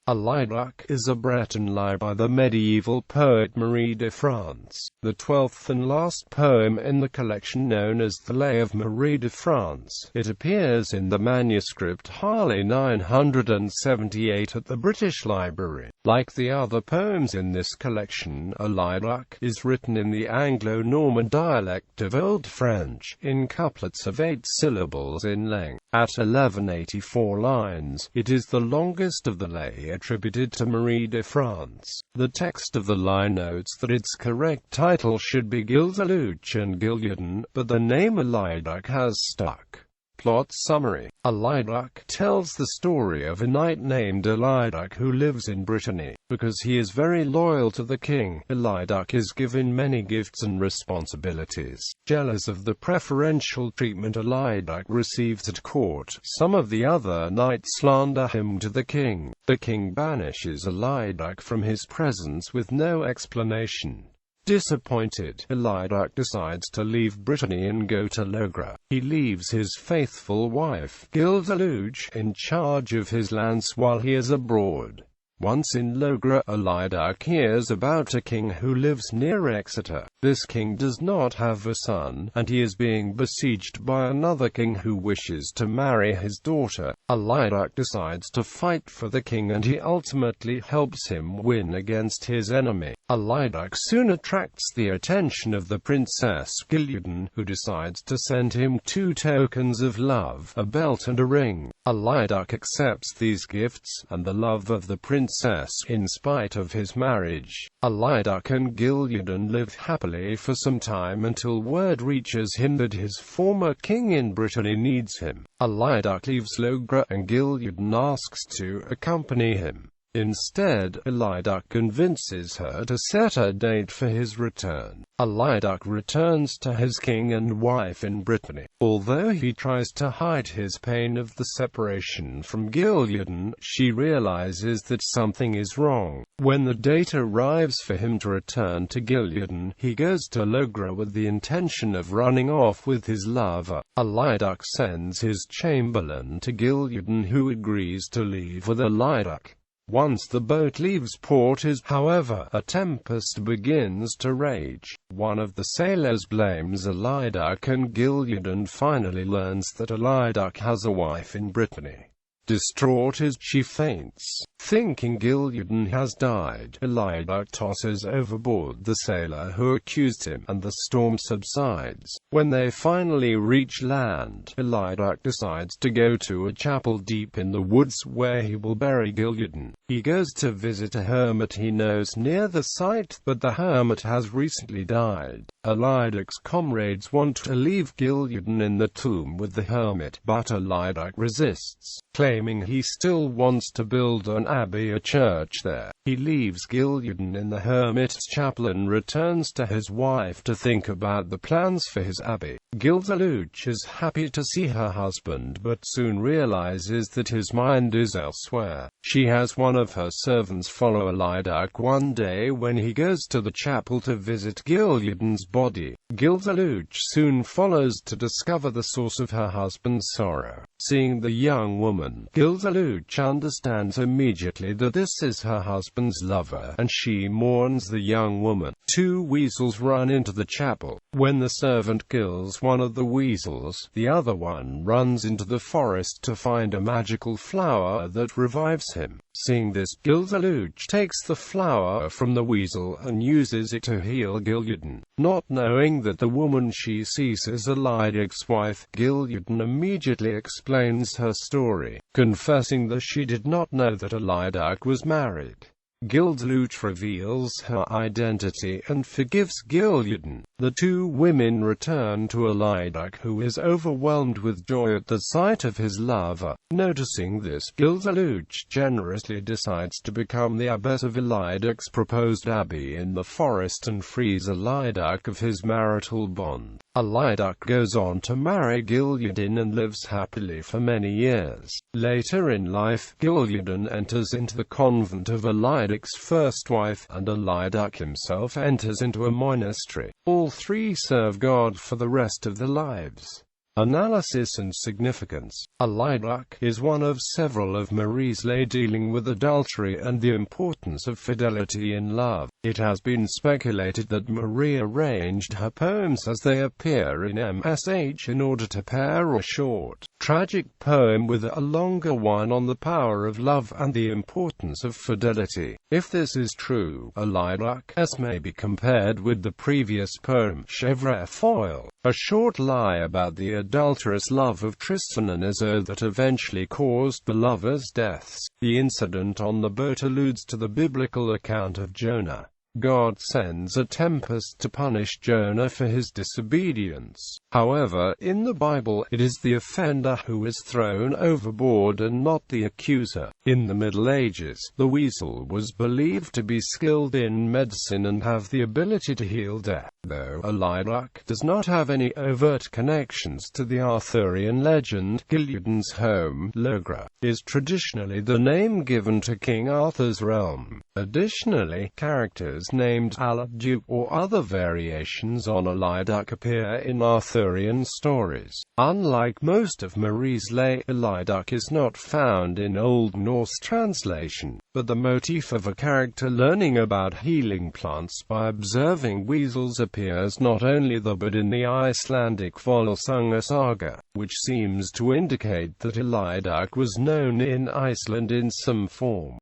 Eliduc is a Breton lie by the medieval poet Marie de France. The 12th and last poem in the collection known as the Lay of Marie de France. It appears in the manuscript Harley 978 at the British Library. Like the other poems in this collection, Eliduc is written in the Anglo-Norman dialect of Old French, in couplets of 8 syllables in length. At 1184 lines, it is the longest of the lay attributed to Marie de France. The text of the lie notes that its correct title should be Eliduc and Gillian, but the name Eliduc has stuck. Plot summary. Eliduc tells the story of a knight named Eliduc who lives in Brittany. Because he is very loyal to the king, Eliduc is given many gifts and responsibilities. Jealous of the preferential treatment Eliduc receives at court, some of the other knights slander him to the king. The king banishes Eliduc from his presence with no explanation. Disappointed, Eliduc decides to leave Brittany and go to Logres. He leaves his faithful wife, Eliduc, in charge of his lands while he is abroad. Once in Logres, Eliduc hears about a king who lives near Exeter. This king does not have a son, and he is being besieged by another king who wishes to marry his daughter. Eliduc decides to fight for the king and he ultimately helps him win against his enemy. Eliduc soon attracts the attention of the princess Gillian, who decides to send him 2 tokens of love, a belt and a ring. Eliduc accepts these gifts, and the love of the princess, in spite of his marriage. Eliduc and Gillian live happily for some time until word reaches him that his former king in Brittany needs him. Eliduc leaves Logres and Gillian asks to accompany him. Instead, Eliduc convinces her to set a date for his return. Eliduc returns to his king and wife in Brittany. Although he tries to hide his pain of the separation from Gillian, she realizes that something is wrong. When the date arrives for him to return to Gillian, he goes to Logres with the intention of running off with his lover. Eliduc sends his chamberlain to Gillian, who agrees to leave with Eliduc. Once the boat leaves port, however, a tempest begins to rage. One of the sailors blames Eliduc and Gillian and finally learns that Eliduc has a wife in Brittany. Distraught as she faints, thinking Gillian has died, Eliduc tosses overboard the sailor who accused him, and the storm subsides. When they finally reach land, Eliduc decides to go to a chapel deep in the woods where he will bury Gillian. He goes to visit a hermit he knows near the site, but the hermit has recently died. Eliduc's comrades want to leave Gillian in the tomb with the hermit, but Eliduc resists, claiming he still wants to build an abbey, a church there. He leaves Gillian in the hermit's chapel and returns to his wife to think about the plans for his abbey. Eliduc is happy to see her husband but soon realizes that his mind is elsewhere. She has one of her servants follow Eliduc one day when he goes to the chapel to visit Gillian's body. Eliduc soon follows to discover the source of her husband's sorrow. Seeing the young woman, Eliduc understands immediately that this is her husband's lover, and she mourns the young woman. 2 weasels run into the chapel. When the servant kills one of the weasels, the other one runs into the forest to find a magical flower that revives him. Seeing this, Eliduc takes the flower from the weasel and uses it to heal Gillian. Not knowing that the woman she sees is Eliduc's wife, Gillian immediately explains her story, confessing that she did not know that Eliduc was married. Eliduc reveals her identity and forgives Gillian. The 2 women return to Eliduc, who is overwhelmed with joy at the sight of his lover. Noticing this, Eliduc generously decides to become the abbess of Eliduc's proposed abbey in the forest and frees Eliduc of his marital bond. Eliduc goes on to marry Gillian and lives happily for many years. Later in life, Gillian enters into the convent of Eliduc's first wife, and Eliduc himself enters into a monastery. All 3 serve God for the rest of their lives. Analysis and significance. Eliduc is one of several of Marie's Lais dealing with adultery and the importance of fidelity in love. It has been speculated that Marie arranged her poems as they appear in MSH in order to pair a short, tragic poem with a longer one on the power of love and the importance of fidelity. If this is true, Eliduc may be compared with the previous poem, Chevrefoil, a short lie about the adulterous love of Tristan and Isolde that eventually caused the lovers' deaths. The incident on the boat alludes to the biblical account of Jonah. God sends a tempest to punish Jonah for his disobedience. However, in the Bible, it is the offender who is thrown overboard and not the accuser. In the Middle Ages, the weasel was believed to be skilled in medicine and have the ability to heal death. Though Eliduc does not have any overt connections to the Arthurian legend, Gilligan's home, Logra, is traditionally the name given to King Arthur's realm. Additionally, characters named Eliduc or other variations on Eliduc appear in Arthurian stories. Unlike most of Marie's Lais, Eliduc is not found in Old Norse translation, but the motif of a character learning about healing plants by observing weasels appears not only there but in the Icelandic Volsunga saga, which seems to indicate that Eliduc was known in Iceland in some form.